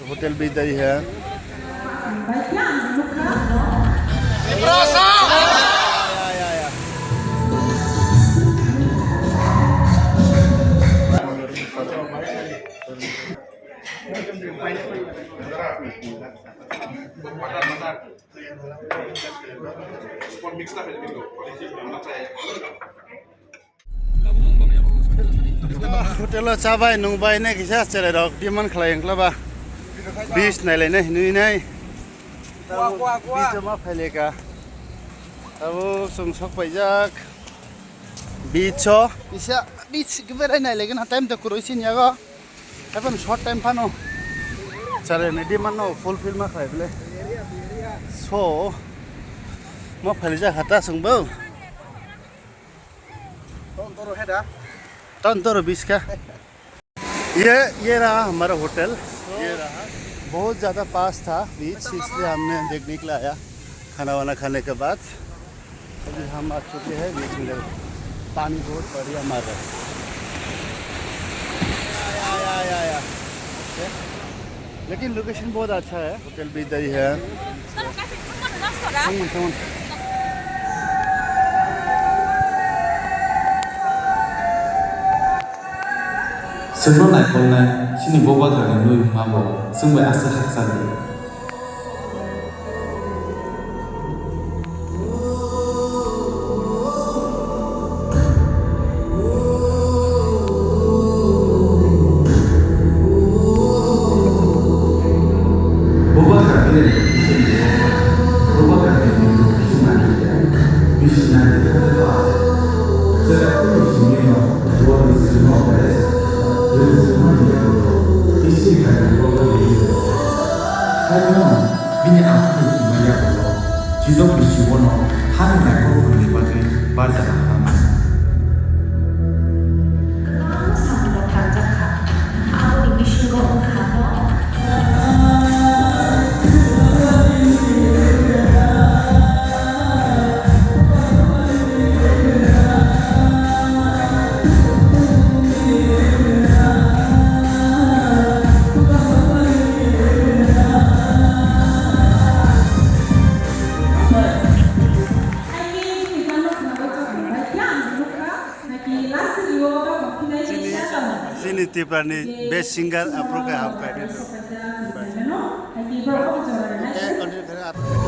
Hotel भी इधर ही है। होटल चाबाय नुबाय ने किसा चले रक डिमान खलायंक्लाबा बीच नायलायने नुय नाय बीच मा फायलेका अब जों सकबायजाक बीच इसा बीच गबेराय नायलायगोन टाइम त कुरैसिन यागा एबन शॉर्ट टाइम फानो चले ने डिमान नो फुलफिल मा खायबले सो मा फायलेजा हाता संबो तोरो हेदा तंतरो बीच का ये रहा हमारा होटल। ये रहा बहुत ज़्यादा पास था बीच, इसलिए हमने देखने के लिए आया खाना वाना खाने के बाद। अभी हम आ चुके हैं बीच में, पानी बहुत बढ़िया मार रहा है। लेकिन लोकेशन बहुत अच्छा है, होटल भी इधर ही है। Semua naik kolnya, sini bawa kerana nuyu mabok, semua asal hak sahaja. Bawa kerana bawa kerana nuyu semua dia, bisa nanti kita setiap tu semua dua semua beres. 하지만 미니 아프게 말이야고 지도 비시고는 하는 날고 그런 것들 말잖아. Sini tipe-tipe best singer apa ke hambai itu. Oke, continue.